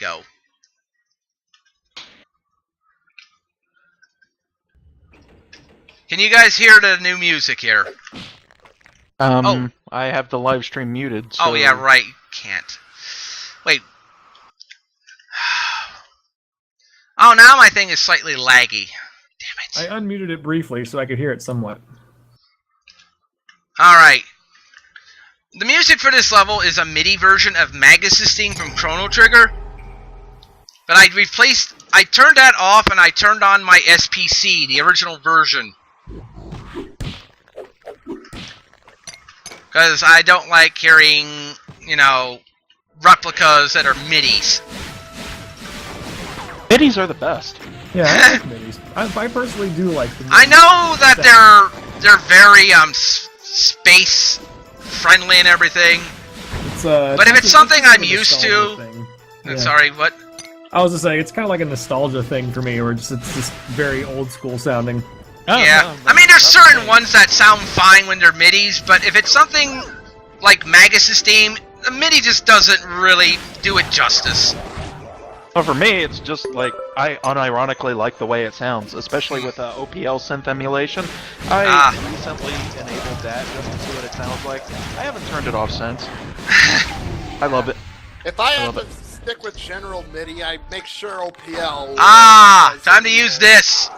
go. Can you guys hear the new music here? I have the live stream muted. So... Oh, yeah, right. Can't. Wait. Oh, now my thing is slightly laggy. Damn it. I unmuted it briefly so I could hear it somewhat. Alright. The music for this level is a MIDI version of Magus' theme from Chrono Trigger. But I turned that off and I turned on my SPC, the original version. Because I don't like hearing, you know, replicas that are MIDIs. MIDIs are the best. Yeah, I like MIDIs. I personally do like them. I know that they're very space friendly and everything. But if it's something I'm used to, yeah. Sorry, what? I was just saying it's kind of like a nostalgia thing for me, where it's just very old school sounding. Yeah, I mean there's certain ones that sound fine when they're MIDIs, but if it's something like Magus' theme, the MIDI just doesn't really do it justice. Well, for me, it's just like, I unironically like the way it sounds, especially with OPL synth emulation. I recently enabled that just to see what it sounds like. I haven't turned it off since. I love it. If I have to stick with general MIDI, I make sure OPL... Time to use this!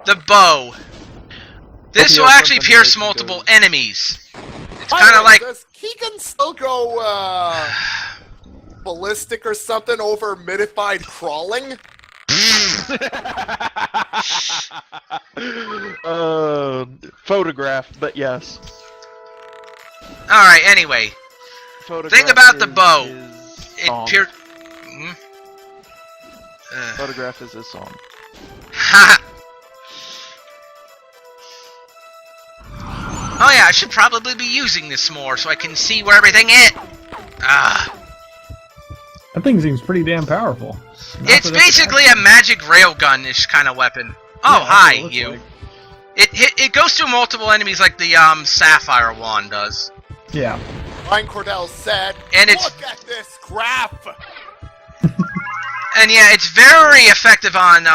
The bow. This will actually pierce multiple enemies. It's kind of like... Does Keegan still go, ballistic or something over modified crawling? Photograph, but yes. Alright, anyway. Think about the bow. It pierced... Photograph is this song. Ha! Oh yeah, I should probably be using this more so I can see where everything is. That thing seems pretty damn powerful. It's basically a magic railgun-ish kind of weapon. Oh, hi, you. Like. It goes through multiple enemies like the Sapphire wand does. Yeah. Ryan Cordell said, and it's, look at this graph! And yeah, it's very effective on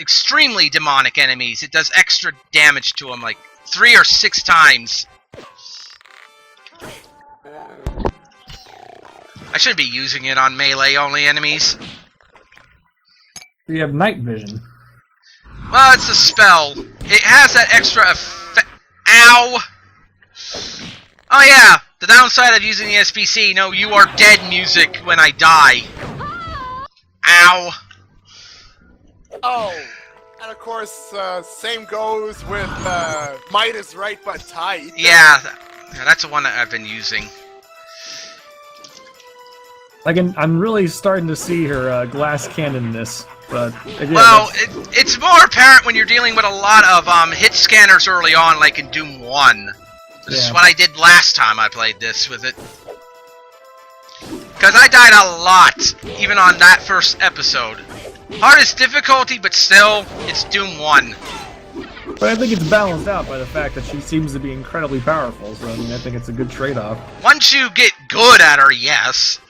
extremely demonic enemies. It does extra damage to them, like 3 or 6 times. I should be using it on melee-only enemies. You have night vision. Well, it's a spell. It has that extra effect. Ow! Oh yeah, the downside of using the SPC, no, you are dead music when I die. Ow! Oh, and of course, same goes with might is right but tight. Yeah, that's the one that I've been using. I'm really starting to see her glass cannonness, but again, well, it's more apparent when you're dealing with a lot of hit scanners early on, like in Doom 1. This is what I did last time I played this with it. Because I died a lot, even on that first episode. Hardest difficulty, but still, it's Doom 1. But I think it's balanced out by the fact that she seems to be incredibly powerful, so I mean, I think it's a good trade-off. Once you get good at her, yes.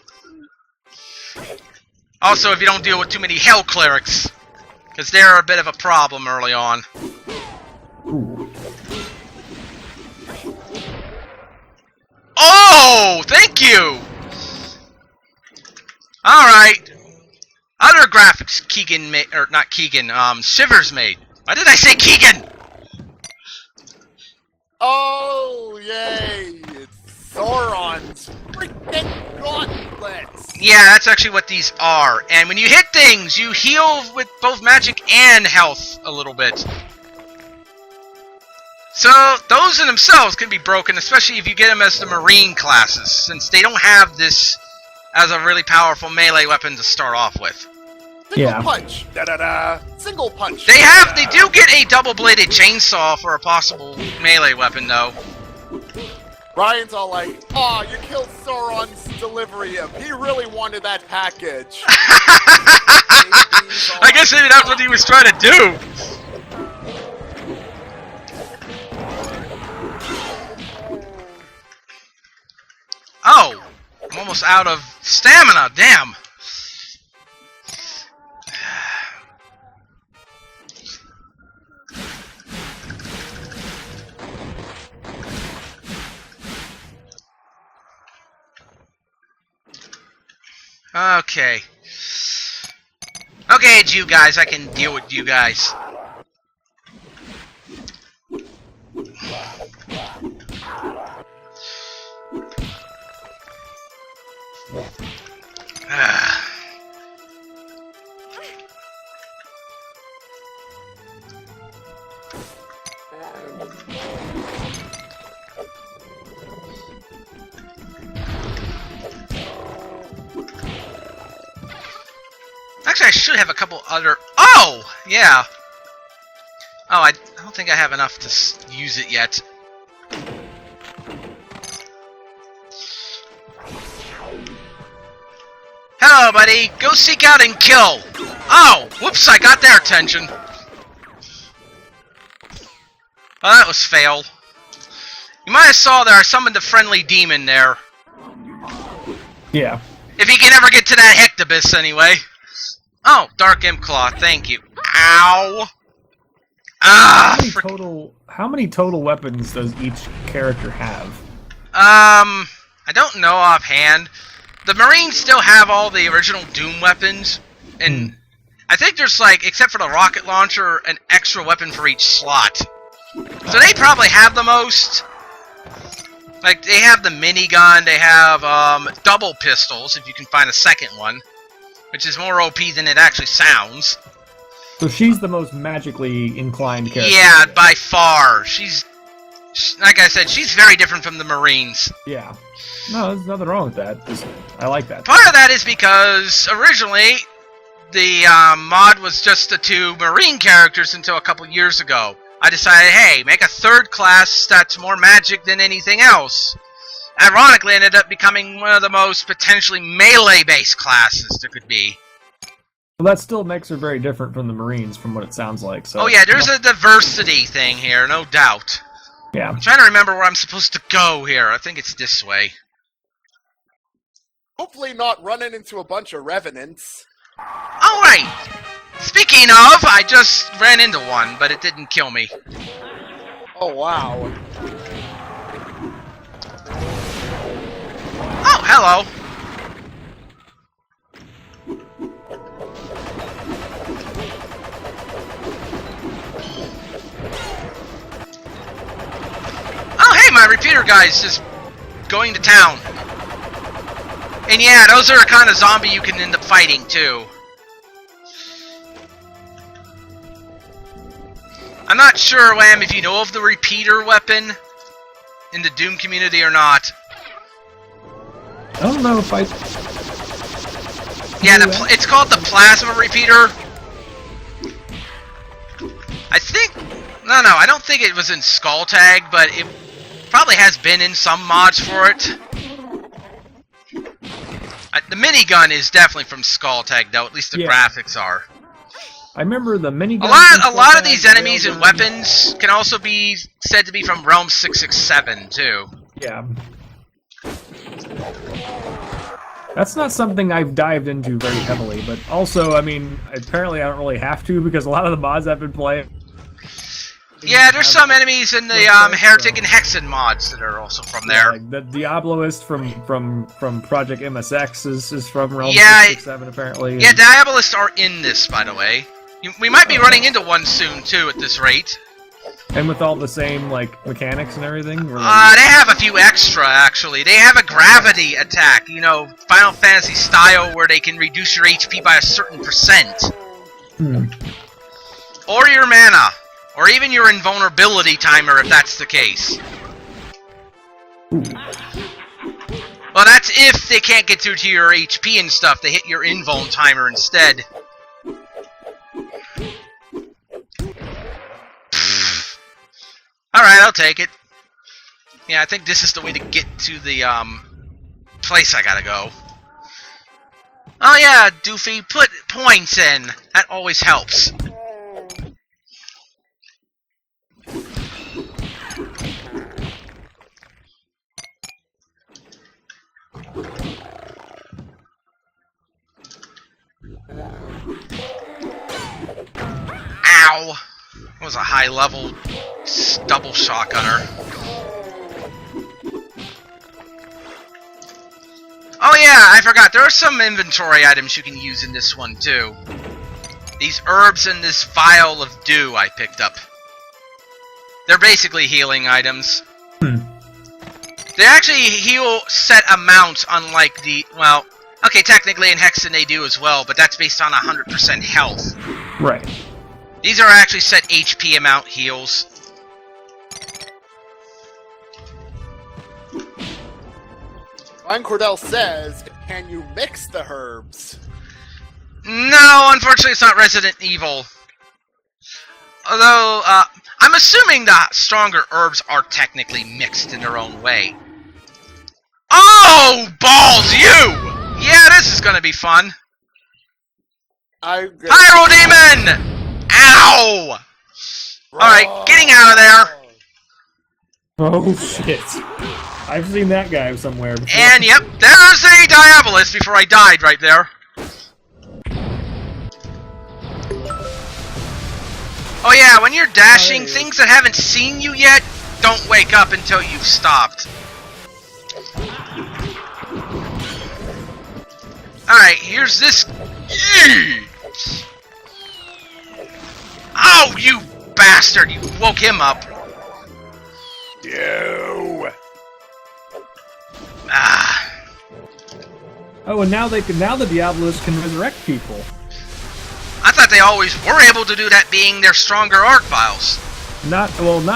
Also, if you don't deal with too many Hell Clerics, because they're a bit of a problem early on. Ooh. Oh, thank you! Alright. Other graphics Keegan made, or not Keegan, Shivers made. Why did I say Keegan? Oh, yay! It's Sauron's freaking gauntlets! Yeah, that's actually what these are. And when you hit things, you heal with both magic and health a little bit. So, those in themselves can be broken, especially if you get them as the Marine classes, since they don't have this as a really powerful melee weapon to start off with. Single punch! Da-da-da! Single punch! They have, they do get a double-bladed chainsaw for a possible melee weapon, though. Ryan's all like, aw, you killed Sauron's delivery. He really wanted that package. I guess maybe that's what he was trying to do. Oh, I'm almost out of stamina, damn. Okay. Okay, it's you guys. I can deal with you guys. Actually, I should have a couple other... Oh! Yeah. Oh, I don't think I have enough to use it yet. Hello, buddy. Go seek out and kill. Oh! Whoops, I got their attention. Oh, that was fail. You might have saw there I summoned a friendly demon there. Yeah. If he can ever get to that Hectobus, anyway. Oh, Dark Imp Claw, thank you. Ow! Ah! How many total weapons does each character have? I don't know offhand. The Marines still have all the original Doom weapons, and I think there's, like, except for the rocket launcher, an extra weapon for each slot. So they probably have the most. Like, they have the minigun, they have, double pistols, if you can find a second one. Which is more OP than it actually sounds. So she's the most magically inclined character. Yeah, by far. She's like I said, she's very different from the Marines. Yeah. No, there's nothing wrong with that. I like that. Part of that is because originally the mod was just the 2 Marine characters until a couple years ago. I decided, hey, make a 3rd class that's more magic than anything else. Ironically, ended up becoming one of the most potentially melee-based classes there could be. Well, that still makes her very different from the Marines, from what it sounds like. So. Oh yeah, there's a diversity thing here, no doubt. Yeah. I'm trying to remember where I'm supposed to go here. I think it's this way. Hopefully not running into a bunch of revenants. Alright! Speaking of, I just ran into one, but it didn't kill me. Oh, wow. Oh, hello! Oh, hey, my repeater guy's just going to town. And yeah, those are the kind of zombie you can end up fighting, too. I'm not sure, Lamb, if you know of the repeater weapon in the Doom community or not. I don't know if I... Yeah, it's called the Plasma Repeater. I think... No, I don't think it was in Skulltag, but it probably has been in some mods for it. The minigun is definitely from Skulltag, though. At least the graphics are. I remember the minigun... A lot of these enemies and weapons can also be said to be from Realm 667, too. Yeah. That's not something I've dived into very heavily, but also, I mean, apparently I don't really have to, because a lot of the mods I've been playing... Yeah, there's some enemies in the Heretic and Hexen mods that are also from there. Like the Diabolist from Project MSX is from Realm 667, apparently. Yeah, Diabolists are in this, by the way. We might be running into one soon, too, at this rate. And with all the same, like, mechanics and everything? They have a few extra, actually. They have a gravity attack, you know, Final Fantasy style, where they can reduce your HP by a certain %. Or your mana. Or even your invulnerability timer, if that's the case. Well, that's if they can't get through to your HP and stuff. They hit your invuln timer instead. Alright, I'll take it. Yeah, I think this is the way to get to the, place I gotta go. Oh yeah, Doofy, put points in. That always helps. Ow! That was a high-level double shotgunner. Oh yeah, yeah, I forgot. There are some inventory items you can use in this one, too. These herbs and this vial of dew I picked up. They're basically healing items. They actually heal set amounts, unlike the... Well, okay, technically in Hexen they do as well, but that's based on 100% health. Right. These are actually set HP amount heals. Ryan Cordell says, can you mix the herbs? No, unfortunately it's not Resident Evil. Although, I'm assuming the stronger herbs are technically mixed in their own way. Oh, balls, you! Yeah, this is gonna be fun. Pyro Demon! Ow! Alright, getting out of there. Oh shit. I've seen that guy somewhere before. And yep, there's a Diabolus before I died right there. Oh yeah, when you're dashing, things that haven't seen you yet don't wake up until you've stopped. Alright, here's this... Oh, you bastard! You woke him up. You. Ah. Oh, and now the Diabolus can resurrect people. I thought they always were able to do that, being their stronger arc vials. Not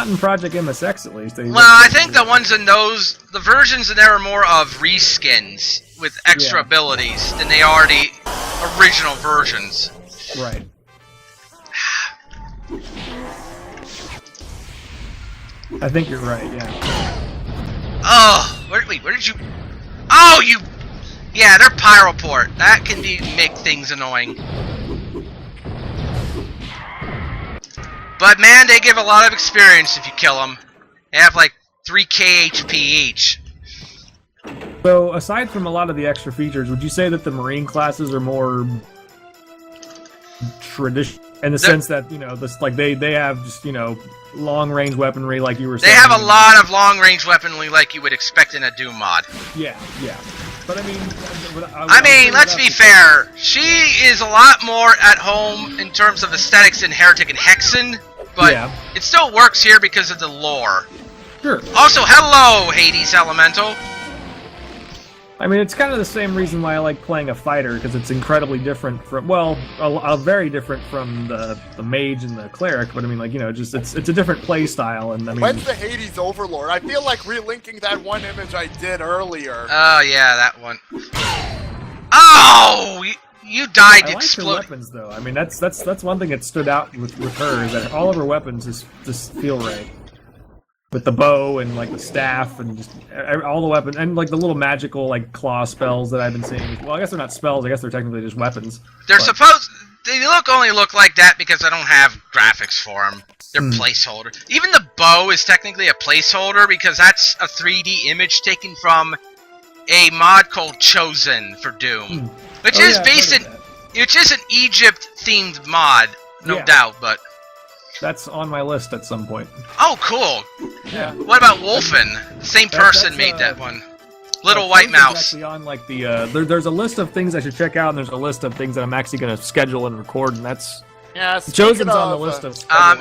in Project MSX at least. Well, I think the ones in those, the versions in there are more of reskins with extra abilities than they are the original versions. Right. I think you're right, yeah. Oh, where did you... Oh, you... Yeah, they're Pyroport. That can make things annoying. But man, they give a lot of experience if you kill them. They have like 3k HP each. So, aside from a lot of the extra features, would you say that the Marine classes are more traditional in the sense that, you know, this like they have just, you know, long-range weaponry like you were saying? They have a lot of long-range weaponry like you would expect in a Doom mod. Yeah, yeah. But I mean, let's be fair. She is a lot more at home in terms of aesthetics than Heretic and Hexen, but it still works here because of the lore. Sure. Also, hello, Hades Elemental. I mean, it's kind of the same reason why I like playing a fighter, because it's incredibly different from, well, very different from the mage and the cleric, but I mean, like, you know, just it's a different play style, and I mean... When's the Hades Overlord? I feel like relinking that one image I did earlier. Oh, yeah, that one. Oh! You died exploding. I like her weapons, though. I mean, that's one thing that stood out with her, is that all of her weapons just feel right. With the bow and like the staff and just all the weapons and like the little magical like claw spells that I've been seeing. Well, I guess they're not spells. I guess they're technically just weapons. They're supposed. They only look like that because I don't have graphics for them. They're placeholder. Even the bow is technically a placeholder because that's a 3D image taken from a mod called Chosen for Doom, which is based in, which is an Egypt-themed mod, no doubt, but. That's on my list at some point. Oh, cool. Yeah. What about Wolfen? The same person made that one. Little White Mouse. Actually on like the there's a list of things I should check out, and there's a list of things that I'm actually going to schedule and record, and that's Chosen's on the list of.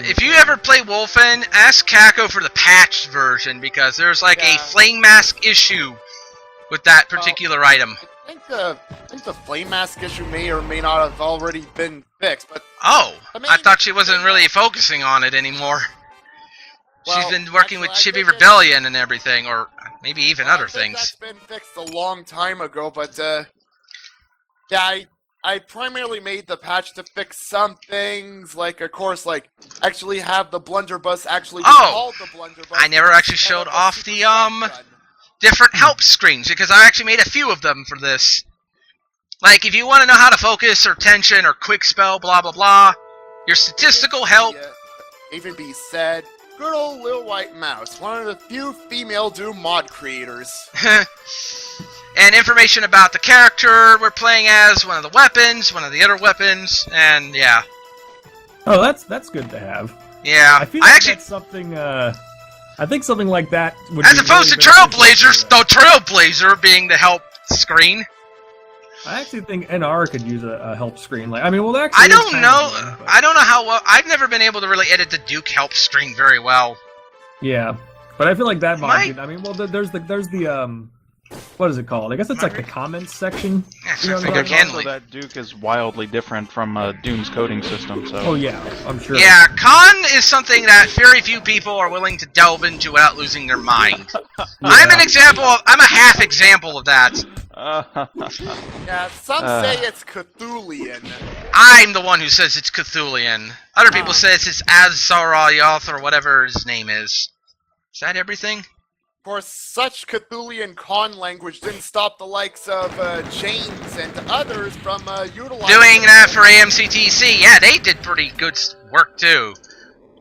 If you ever play Wolfen, ask Kako for the patched version because there's like a flame mask issue with that particular item. I think the flame mask issue may or may not have already been fixed, but I thought she wasn't really focusing on it anymore. Well, she's been working with Chibi Rebellion and everything, or maybe even other things. That's been fixed a long time ago, but yeah, I primarily made the patch to fix some things, like of course, like actually have the blunderbuss actually be called the blunderbuss. I never actually showed off the different help screens because I actually made a few of them for this. Like if you want to know how to focus or tension or quick spell, blah blah blah, your statistical help. Even be said, good old Little White Mouse, one of the few female Doom mod creators. And information about the character we're playing as, one of the weapons, one of the other weapons, and yeah. Oh, that's good to have. Yeah, I feel like that's something. I think something like that would. As opposed to Trailblazers, the Trailblazer being the help screen. I actually think NR could use a help screen. Like, I mean, well, actually, I don't kind know. of one, but- I don't know how well. I've never been able to really edit the Duke help screen very well. Yeah, but I feel like that mod. My- Could, I mean, well, there's the what is it called? I guess it's like the comments section. Yeah, You know, so I like- figure Also, Kenley. that Duke is wildly different from Doom's coding system, so... Oh yeah, I'm sure. Yeah, con is something that very few people are willing to delve into without losing their mind. I'm an example. I'm a half example of that. Yeah, some say it's Cthulhian. I'm the one who says it's Cthulian. Other people say it's Azarayoth or whatever his name is. Is that everything? Of course, such Cthulhian con language didn't stop the likes of James and others from utilizing Doing that for AMCTC, yeah, they did pretty good work too.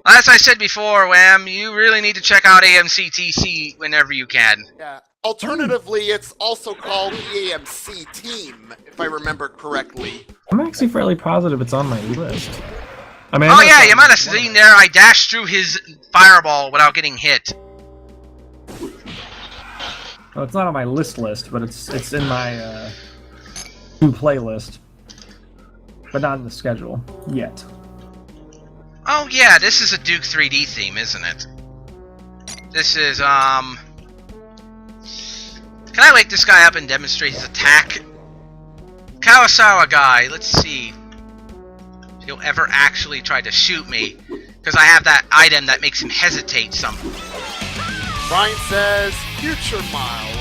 As I said before, Wham, you really need to check out AMCTC whenever you can. Yeah. Alternatively, it's also called the AMC team, if I remember correctly. I'm actually fairly positive it's on my list. I mean, I Oh know yeah, it's you on might have one of seen there I dashed through his fireball without getting hit. Oh, it's not on my list, but it's in my new playlist, but not in the schedule yet. Oh yeah, this is a Duke 3D theme, isn't it? This is, Can I wake this guy up and demonstrate his attack? Kawasawa guy, let's see if he'll ever actually try to shoot me, because I have that item that makes him hesitate some. Brian says, Future Mile.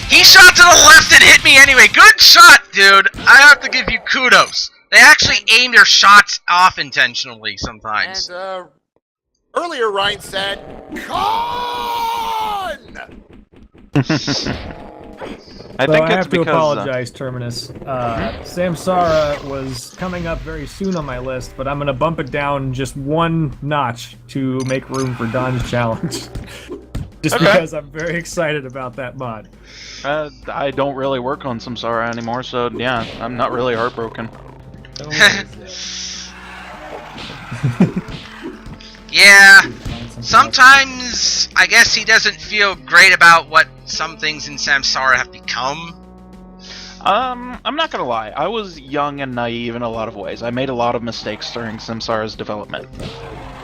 He shot to the left and hit me anyway. Good shot, dude. I have to give you kudos. They actually aim their shots off intentionally sometimes. And earlier Ryan said, Con! I So think I it's have to because... apologize, Terminus. Samsara was coming up very soon on my list, but I'm gonna bump it down just one notch to make room for Don's challenge. Just Okay. because I'm very excited about that mod. I don't really work on Samsara anymore, so yeah, I'm not really heartbroken. Yeah, sometimes I guess he doesn't feel great about what some things in Samsara have become. I'm not gonna lie, I was young and naive in a lot of ways. I made a lot of mistakes during Samsara's development.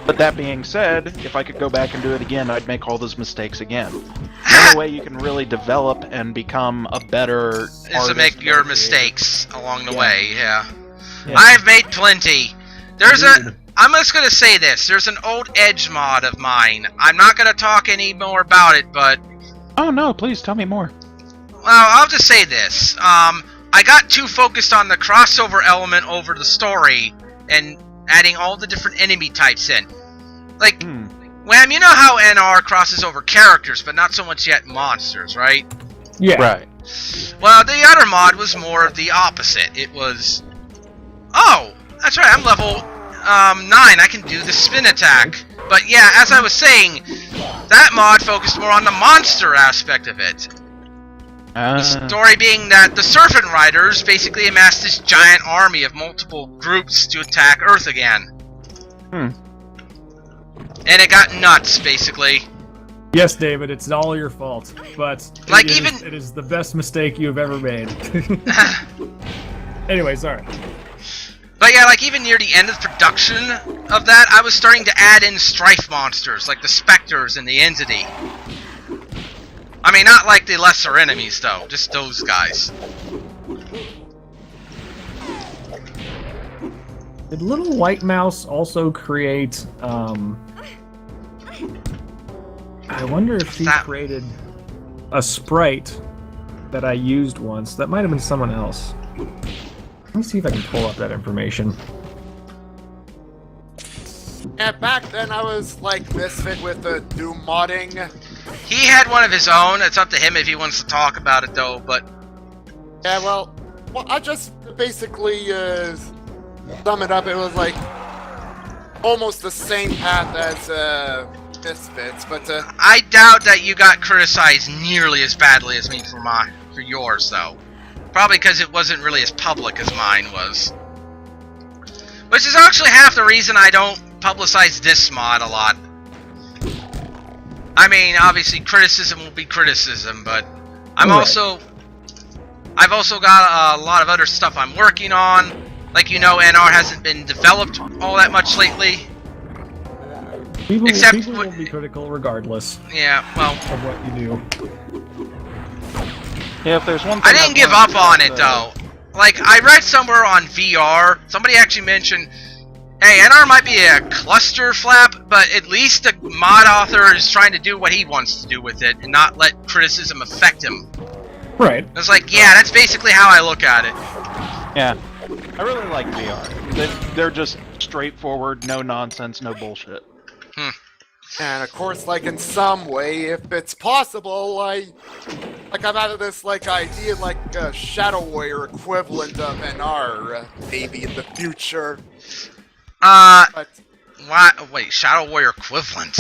But that being said, if I could go back and do it again, I'd make all those mistakes again. The only way you can really develop and become a better Is to artist make and your creator- mistakes along the Yeah. way, yeah. Yeah. I've made plenty. There's Indeed. I'm just gonna say this. There's an old Edge mod of mine. I'm not gonna talk any more about it, but Oh no, please tell me more. well, I'll just say this. I got too focused on the crossover element over the story and adding all the different enemy types in. Like, Wham, you know how NR crosses over characters, but not so much yet monsters, right? Yeah. Right. Well, the other mod was more of the opposite. It was, oh, that's right, I'm level 9. I can do the spin attack. But yeah, as I was saying, that mod focused more on the monster aspect of it. The story being that the Serpent Riders basically amassed this giant army of multiple groups to attack Earth again. And it got nuts, basically. Yes, David, it's all your fault, but Like, it is the best mistake you've ever made. Anyway, sorry. But yeah, like even near the end of production of that, I was starting to add in strife monsters, like the Spectres and the Entity. I mean, not like the lesser enemies, though, just those guys. Did Little White Mouse also create, I wonder if she That- created a sprite that I used once. That might have been someone else. Let me see if I can pull up that information. And back then I was like misfit with the Doom modding. He had one of his own. It's up to him if he wants to talk about it, though. But Yeah, well, I just basically sum it up. It was like almost the same path as Misfits, but I doubt that you got criticized nearly as badly as me for yours, though. Probably because it wasn't really as public as mine was. Which is actually half the reason I don't publicize this mod a lot. I mean, obviously criticism will be criticism, but I'm Right. also... I've also got a lot of other stuff I'm working on. Like, you know, NR hasn't been developed all that much lately. People Except will be critical regardless Yeah, well, of what you do. Yeah, if there's one thing I didn't give up on it, though. Like, I read somewhere on VR, somebody actually mentioned, hey, NR might be a cluster flap, but at least the mod author is trying to do what he wants to do with it and not let criticism affect him. Right. It's like, yeah, that's basically how I look at it. Yeah, I really like VR. They're just straightforward, no nonsense, no bullshit. And of course, like in some way, if it's possible, I've had this like idea like a Shadow Warrior equivalent of NR, maybe in the future. But Why? Wait, Shadow Warrior equivalent?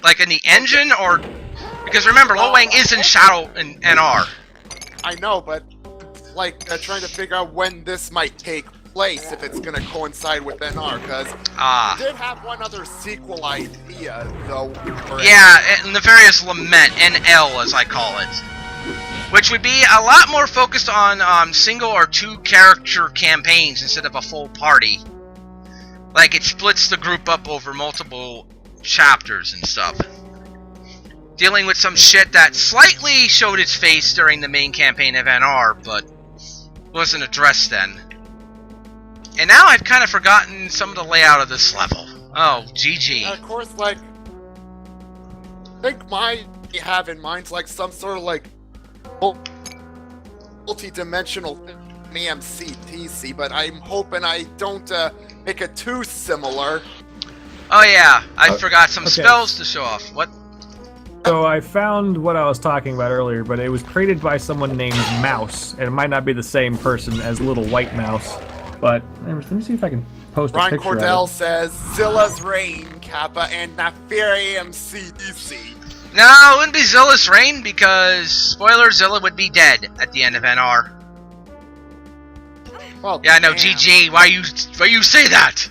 Like in the engine, or because remember, Lo Wang is in Shadow in NR. I know, but like trying to figure out when this might take place, if it's gonna coincide with NR, because we did have one other sequel idea, though. Yeah, Nefarious Lament, NL as I call it. Which would be a lot more focused on single or two character campaigns instead of a full party. Like, it splits the group up over multiple chapters and stuff. Dealing with some shit that slightly showed its face during the main campaign of NR, but wasn't addressed then. And now I've kind of forgotten some of the layout of this level. Oh, GG. Of course, like, I think my have in mind like some sort of like multi-dimensional EMCTC, but I'm hoping I don't make it too similar. Oh yeah, I forgot some spells to show off. What? So I found what I was talking about earlier, but it was created by someone named Mouse, and it might not be the same person as Little White Mouse. But let me see if I can post a Ron picture Cordell of it. says Zilla's Reign, Kappa, and Nefarium CDC. No, it wouldn't be Zilla's Reign because, spoiler, Zilla would be dead at the end of NR. Well, Yeah, no, damn. GG, why you say that?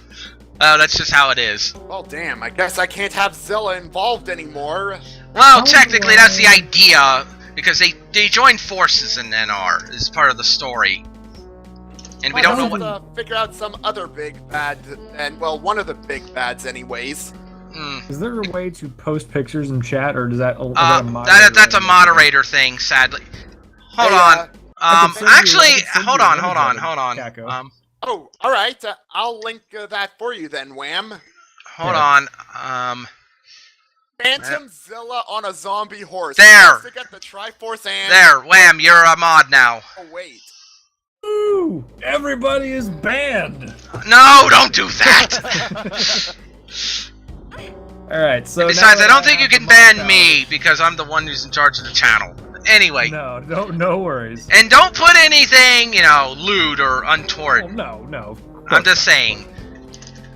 Oh, that's just how it is. Well, damn, I guess I can't have Zilla involved anymore. Well, technically that's the idea, because they joined forces in NR as part of the story. And we don't know what... Figure out some other big bad, and, well, one of the big bads anyways. Is there a way to post pictures in chat, or does that? Is that a moderator? That's a moderator thing, sadly. Hold on. Actually, hold on. Kako. Oh, alright, I'll link that for you then, Wham. Hold on. Phantom Zilla on a zombie horse. There. To get the Triforce and... There, Wham, you're a mod now. Oh, wait. Ooh, everybody is banned. No, don't do that! All right, so Besides, now I don't think you have can the mod ban me because I'm the one who's in charge of the channel. Anyway. No worries. And don't put anything, lewd or untoward. Well, no. I'm just saying.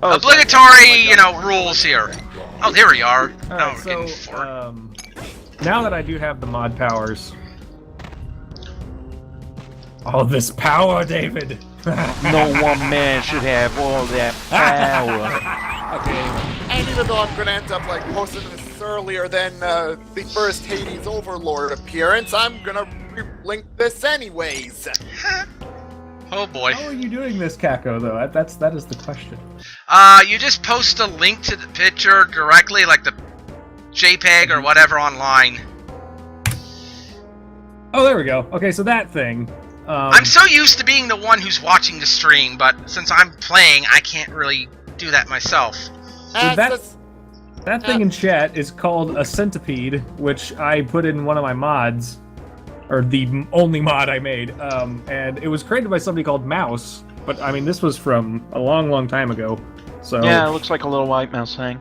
Oh, Obligatory, rules here. Oh, there we are. All right, we're getting four. now that I do have the mod powers, all this power, David. No one man should have all that power. Okay. And even though I'm gonna end up like posting this earlier than the first Hades Overlord appearance, I'm gonna link this anyways. Oh boy. How are you doing this, Kako? Though that is the question. You just post a link to the picture directly, like the JPEG or whatever, online. Oh, there we go. Okay, so that thing. I'm so used to being the one who's watching the stream, but since I'm playing, I can't really do that myself. That thing in chat is called a centipede, which I put in one of my mods, or the only mod I made, and it was created by somebody called Mouse. But I mean, this was from a long time ago. So Yeah, it looks like a Little White Mouse thing.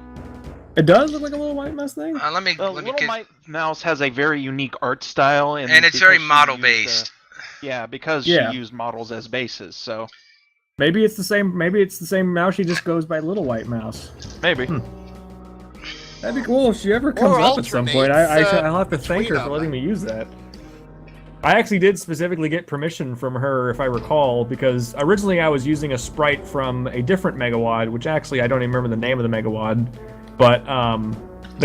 It does look like a Little White Mouse thing. Let me Little get... White Mouse has a very unique art style, and it's very because she model-based. Yeah, because Yeah. she used models as bases, so Maybe it's the same. Maybe it's the same mouse. She just goes by Little White Mouse. maybe. That'd be cool if she ever comes Or up at some point. alternates, I'll have to thank her between for them. letting me use that. I actually did specifically get permission from her, if I recall, because originally I was using a sprite from a different Megawad, which actually I don't even remember the name of the Megawad, but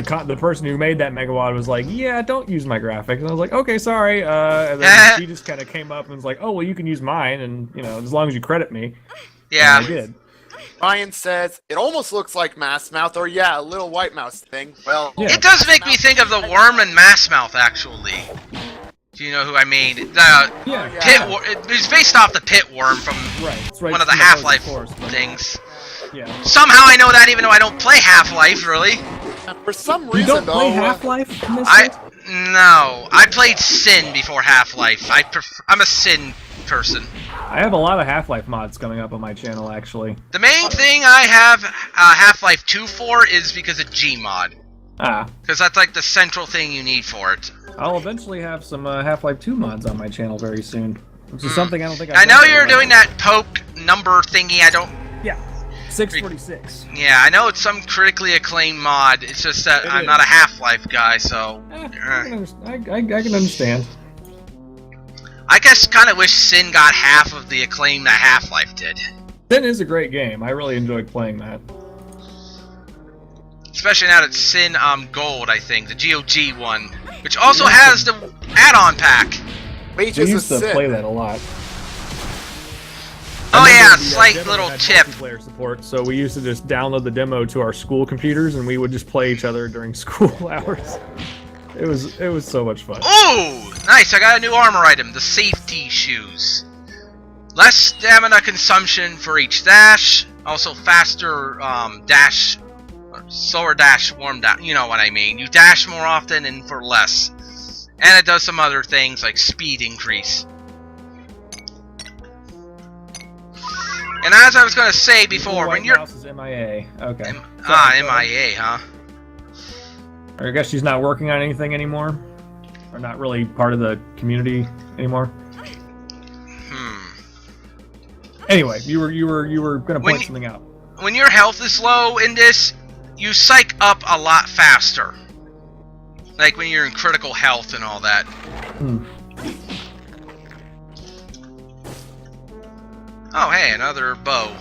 the person who made that megawatt was like, yeah, don't use my graphics. And I was like, okay, sorry. And then she just kind of came up and was like, oh, well, you can use mine, and as long as you credit me. Yeah. And I did. Ryan says, it almost looks like Mass Mouth, or yeah, a little White Mouse thing. Well, Yeah. It does make me think of the worm in Mass Mouth, actually. Do you know who I mean? The Yeah. pit worm. It's based off the pit worm from Right. It's right one of the from Half-Life Force, but- things. Yeah. Somehow I know that even though I don't play Half-Life, really. for some You reason, don't though, play Half-Life? No. I played Sin before Half-Life. I'm a Sin person. I have a lot of Half-Life mods coming up on my channel, actually. The main thing I have Half-Life 2 for is because of Gmod. Ah. Because that's like the central thing you need for it. I'll eventually have some Half-Life 2 mods on my channel very soon. Which is something I don't think I know you're doing that poke number thingy. I don't. Yeah. 646. Yeah, I know it's some critically acclaimed mod. It's just that It I'm is. not a Half-Life guy, so. I can understand. I guess kind of wish Sin got half of the acclaim that Half-Life did. Sin is a great game. I really enjoyed playing that. Especially now that it's Sin Gold, I think, the GOG one, which also has the add-on pack. We Wages of used to Sin. play that a lot. Oh I yeah, remember the, slight demo little had tip. multiplayer support, so we used to just download the demo to our school computers, and we would just play each other during school hours. It was so much fun. Ooh, nice! I got a new armor item, the safety shoes. Less stamina consumption for each dash. Also faster dash, slower dash, warm down. You know what I mean. You dash more often and for less. And it does some other things like speed increase. And as I was going to say before, when you're... Mouse is MIA. Okay. MIA, huh? Or I guess she's not working on anything anymore? Or not really part of the community anymore? Anyway, you were gonna point something out. When your health is low in this, you psych up a lot faster. Like when you're in critical health and all that. Oh, hey, another bow.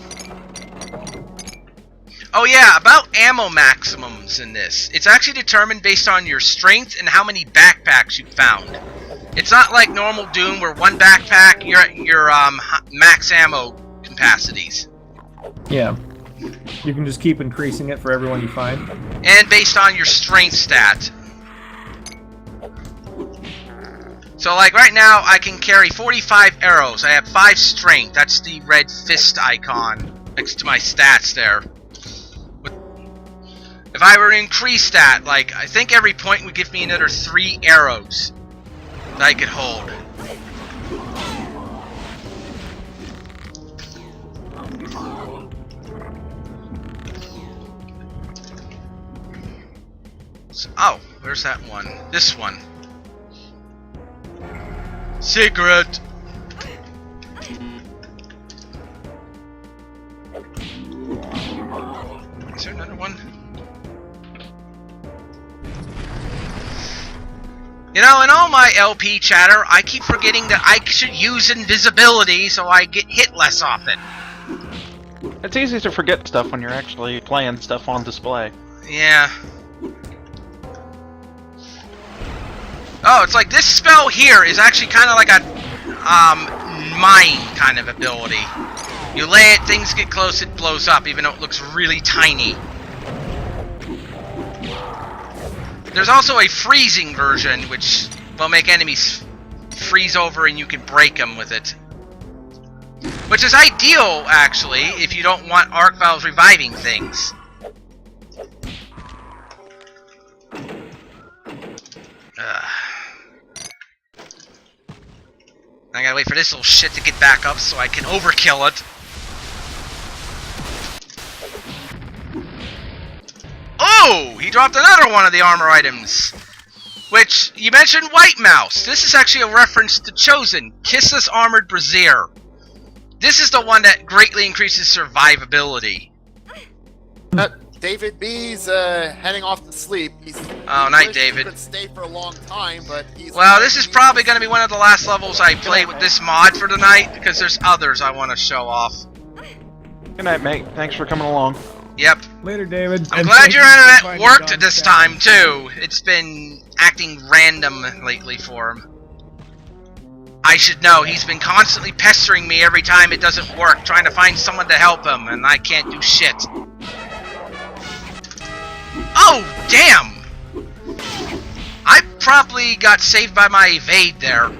Oh yeah, about ammo maximums in this. It's actually determined based on your strength and how many backpacks you found. It's not like normal Doom where one backpack, you're at your max ammo capacities. Yeah. You can just keep increasing it for everyone you find. And based on your strength stat. So like right now I can carry 45 arrows. I have 5 strength. That's the red fist icon next to my stats there. If I were to increase that, like I think every point would give me another 3 arrows that I could hold. So, oh, where's that one? This one. Secret! Is there another one? You know, in all my LP chatter, I keep forgetting that I should use invisibility so I get hit less often. It's easy to forget stuff when you're actually playing stuff on display. Yeah. Oh, it's like this spell here is actually kind of like a mine kind of ability. You lay it, things get close, it blows up, even though it looks really tiny. There's also a freezing version, which will make enemies freeze over and you can break them with it. Which is ideal, actually, if you don't want arc valves reviving things. I gotta wait for this little shit to get back up so I can overkill it. Oh! He dropped another one of the armor items! Which, you mentioned White Mouse. This is actually a reference to Chosen, Kissless Armored Brazier. This is the one that greatly increases survivability. David B's heading off to sleep. Oh, night, David. He could stay for a long time, but he's... Well, this is probably going to be one of the last levels I play with this mod for tonight, because there's others I want to show off. Good night, mate. Thanks for coming along. Yep. Later, David. I'm And glad thank your you for internet finding worked Don's this channel. time, too. It's been acting random lately for him. I should know. He's been constantly pestering me every time it doesn't work, trying to find someone to help him, and I can't do shit. Oh, damn! I probably got saved by my evade there.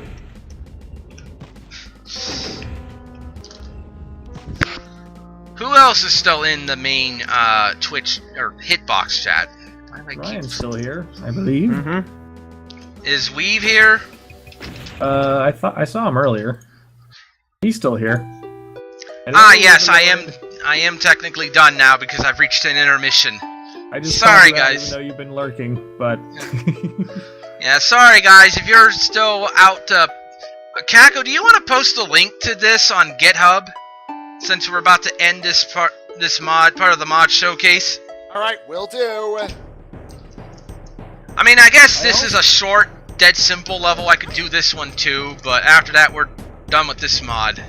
Who else is still in the main Twitch or Hitbox chat? Why do I keep- Ryan's still here, I believe. Is Weave here? I thought I saw him earlier. He's still here. Yes, I am technically done now because I've reached an intermission. I just Sorry, called you out guys. Even though you've been lurking, but Yeah, sorry guys, if you're still out Kako, do you want to post a link to this on GitHub? Since we're about to end this part of the mod showcase? Alright, will do. I mean, I guess this is a short, dead simple level. I could do this one too, but after that we're done with this mod.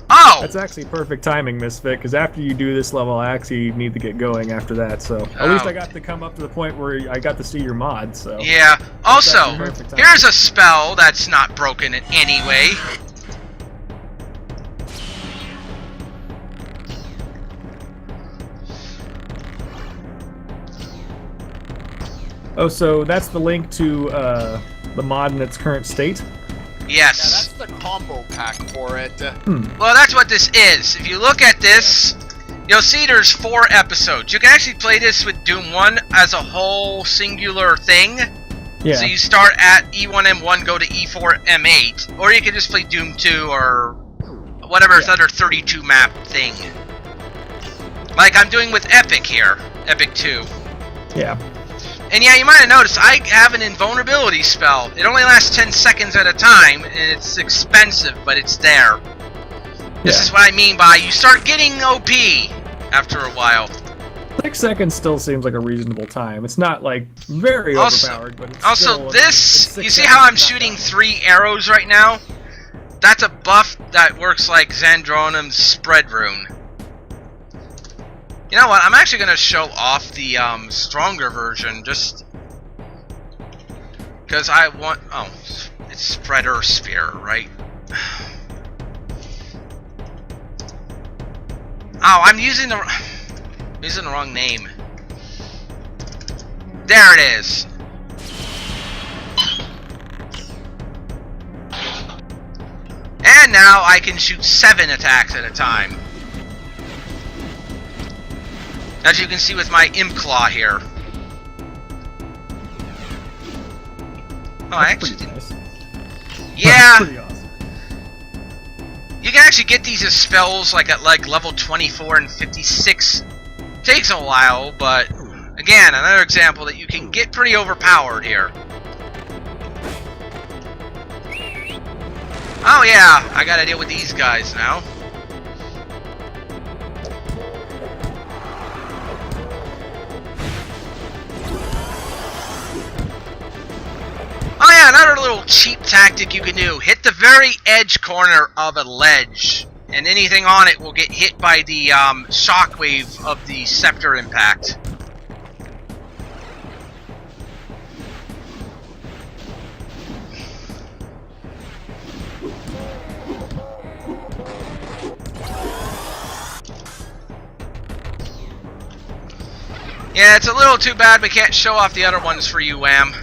Oh! that's actually perfect timing, Misfit, because after you do this level, I actually need to get going after that, so at least I got to come up to the point where I got to see your mod, so... Yeah. Also, actually perfect timing. here's a spell that's not broken in any way. Oh, so that's the link to the mod in its current state? Yeah, Yes. that's the combo pack for it. Well, that's what this is. If you look at this, you'll see there's 4 episodes. You can actually play this with Doom 1 as a whole singular thing. Yeah. So you start at E1M1, go to E4M8, or you can just play Doom 2 or whatever other 32 map thing. Like I'm doing with Epic here, Epic 2. Yeah. And yeah, you might have noticed I have an invulnerability spell. It only lasts 10 seconds at a time, and it's expensive, but it's there. This is what I mean by you start getting OP after a while. 6 seconds still seems like a reasonable time. It's not, like, very overpowered, but it's Also, still, this, it's you 6 see how I'm seconds, not shooting bad. 3 arrows right now? That's a buff that works like Xandronum's spread rune. You know what, I'm actually going to show off the stronger version, just because I want... Oh, it's Spreader Spear, right? Oh, I'm using the wrong name. There it is. And now I can shoot 7 attacks at a time. As you can see with my Imp Claw here. Oh, I actually Pretty didn't. nice. Yeah, Pretty awesome. you can actually get these as spells like at like level 24 and 56. Takes a while, but again, another example that you can get pretty overpowered here. Oh yeah, I gotta deal with these guys now. Oh yeah, another little cheap tactic you can do. Hit the very edge corner of a ledge, and anything on it will get hit by the shockwave of the scepter impact. Yeah, it's a little too bad we can't show off the other ones for you, Wham.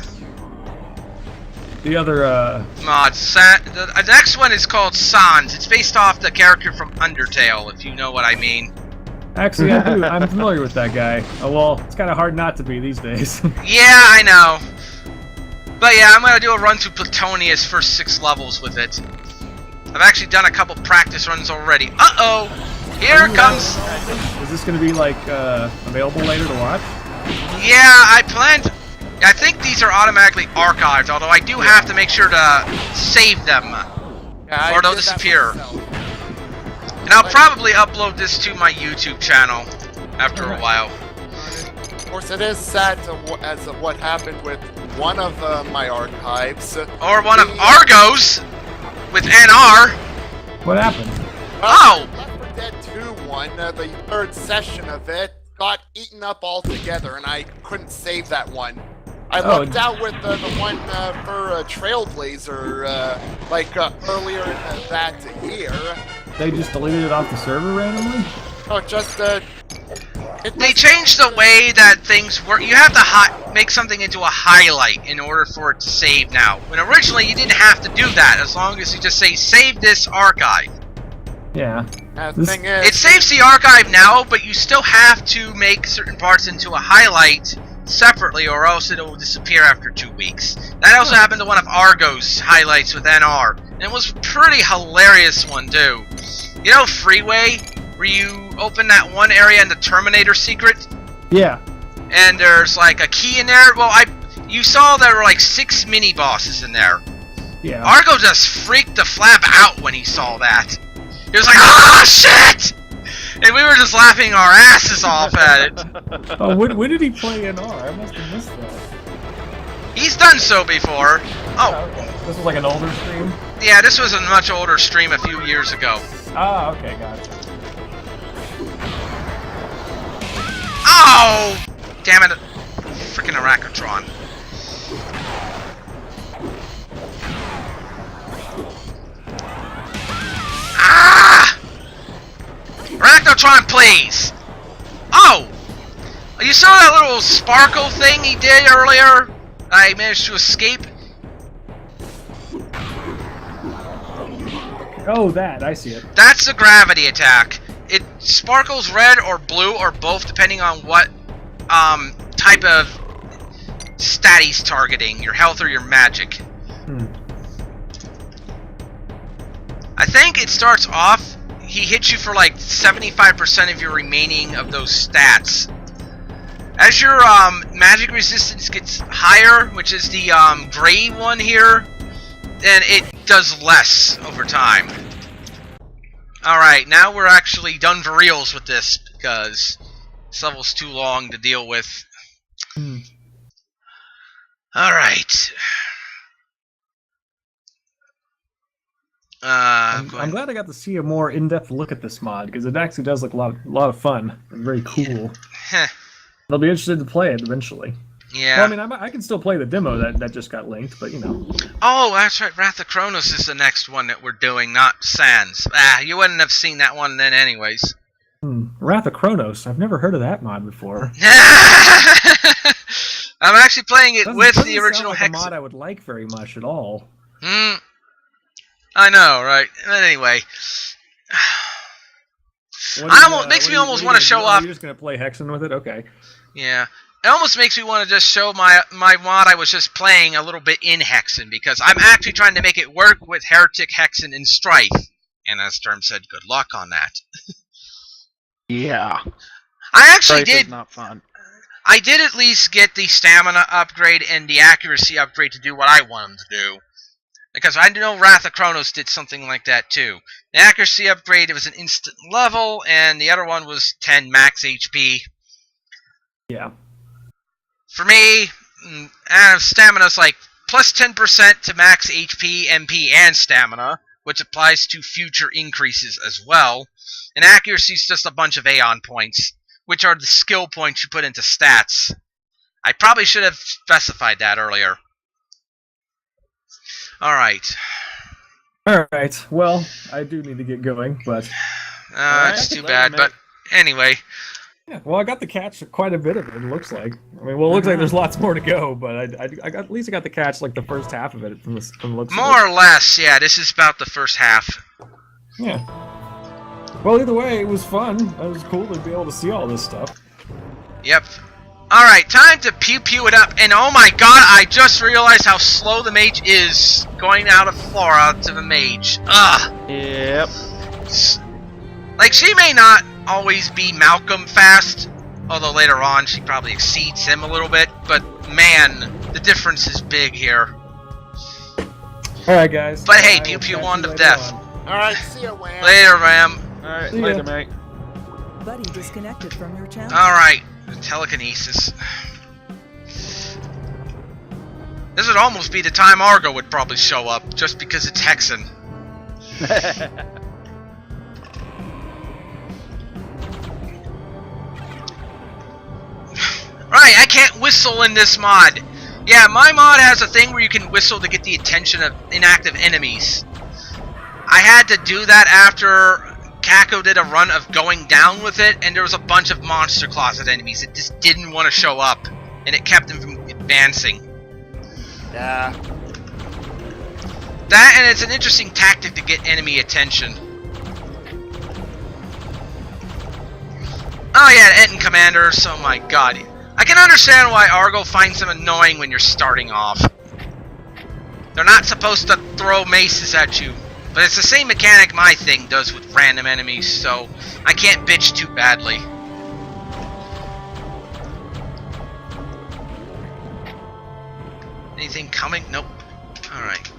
The other, Mods. The next one is called Sans. It's based off the character from Undertale, if you know what I mean. actually, I do. I'm familiar with that guy. Oh, well, it's kind of hard not to be these days. Yeah, I know. But yeah, I'm gonna do a run through Plutonia's first 6 levels with it. I've actually done a couple practice runs already. Uh-oh! Here it comes! Is this going to be, like, available later to watch? Yeah, I think these are automatically archived, although I do have to make sure to save them, Yeah, or they'll did that disappear. myself. And I'll probably upload this to my YouTube channel after a while. Of course, it is sad as of what happened with one of my archives. Or one of Argo's with NR. What happened? Oh! Left 4 Dead 2 one, the third session of it, got eaten up altogether, and I couldn't save that one. I lucked out with the one for Trailblazer, earlier in that year. They just deleted it off the server randomly? Oh, just, They changed the way that things work. You have to make something into a highlight in order for it to save now. When originally you didn't have to do that, as long as you just say, save this archive. Yeah. the thing is... It saves the archive now, but you still have to make certain parts into a highlight separately, or else it will disappear after 2 weeks. That also happened to one of Argo's highlights with NR, and it was a pretty hilarious one too. You know Freeway, where you open that one area in the Terminator secret? Yeah. And there's like a key in there? Well, you saw there were like 6 mini-bosses in there. Yeah. Argo just freaked the flap out when he saw that. He was like, ah, shit! And we were just laughing our asses off at it. Oh, when did he play NR? I must have missed that. He's done so before. Oh, Okay. This was like an older stream? yeah, this was a much older stream a few years ago. Ah, okay, gotcha. Oh! Damn it. Freaking Arachnotron. Ah! Arachnotron, please! Oh! You saw that little sparkle thing he did earlier? I managed to escape? Oh, that. I see it. That's a gravity attack. It sparkles red or blue or both depending on what type of stat he's targeting, your health or your magic. I think it starts off, he hits you for like 75% of your remaining of those stats. As your magic resistance gets higher, which is the gray one here, then it does less over time. Alright, now we're actually done for reals with this, because this level's too long to deal with. Alright. I'm glad I got to see a more in-depth look at this mod, because it actually does look a lot of fun and very cool. Heh. I'll be interested to play it eventually. Yeah. Well, I mean, I can still play the demo that just got linked, but you know. Oh, that's right. Wrath of Kronos is the next one that we're doing, not Sans. You wouldn't have seen that one then anyways. Wrath of Kronos. I've never heard of that mod before. I'm actually playing it with Doesn't the original sound like Hex. a mod I would like very much at all. I know, right? But anyway. Makes me almost want to show off. You're just gonna play Hexen with it? Okay. Yeah. It almost makes me want to just show my mod I was just playing a little bit in Hexen, because I'm actually trying to make it work with Heretic, Hexen, and Strife. And as Term said, good luck on that. Yeah. I actually Strife is did. not fun. I did at least get the stamina upgrade and the accuracy upgrade to do what I want them to do. Because I know Wrath of Kronos did something like that too. The accuracy upgrade, it was an instant level, and the other one was 10 max HP. Yeah. For me, stamina's like plus 10% to max HP, MP, and stamina, which applies to future increases as well. And accuracy's just a bunch of Aeon points, which are the skill points you put into stats. I probably should have specified that earlier. Alright. Alright, well, I do need to get going, but... It's too bad, but anyway. Yeah, well, I got to catch quite a bit of it, it looks like. I mean, well, it looks like there's lots more to go, but I got, at least I got to catch, like, the first half of it from the looks of it. More or less, yeah, this is about the first half. Yeah. Well, either way, it was fun. It was cool to be able to see all this stuff. Yep. Alright, time to pew-pew it up, and oh my god, I just realized how slow the mage is going out of Flora to the mage. Ugh. Yep. Like, she may not always be Malcolm fast, although later on she probably exceeds him a little bit, but man, the difference is big here. Alright, guys. But hey, pew-pew wand of death. Alright, see ya, Wham. Later, Ram. Alright, See ya. later, mate. Buddy disconnected from your channel. Alright, telekinesis. This would almost be the time Argo would probably show up, just because it's Hexen. can't whistle in this mod. Yeah, my mod has a thing where you can whistle to get the attention of inactive enemies. I had to do that after Kako did a run of going down with it, and there was a bunch of monster closet enemies that just didn't want to show up, and it kept them from advancing. Yeah. That, and it's an interesting tactic to get enemy attention. Oh yeah, Enton Commanders, oh my god. I can understand why Argo finds them annoying when you're starting off. They're not supposed to throw maces at you, but it's the same mechanic my thing does with random enemies, so I can't bitch too badly. Anything coming? Nope. Alright.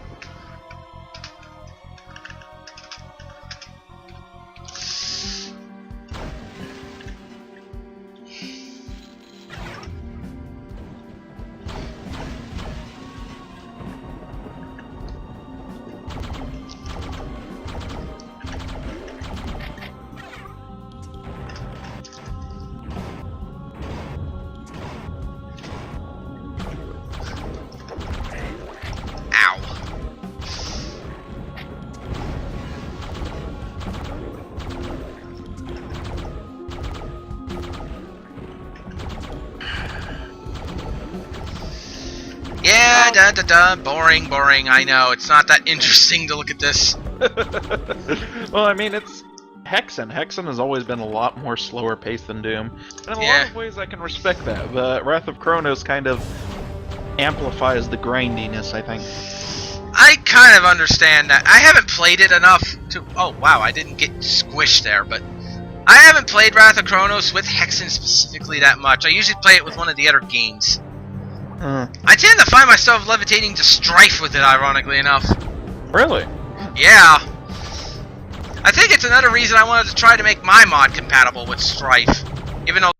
Yeah, da-da-da, boring, I know, it's not that interesting to look at this. Well, I mean, it's Hexen. Hexen has always been a lot more slower paced than Doom. And in a lot of ways I can respect that, but Wrath of Kronos kind of amplifies the grindiness, I think. I kind of understand that. I haven't played it enough to... Oh, wow, I didn't get squished there, but... I haven't played Wrath of Kronos with Hexen specifically that much. I usually play it with one of the other games. I tend to find myself levitating to Strife with it, ironically enough. Really? Yeah. I think it's another reason I wanted to try to make my mod compatible with Strife. Even though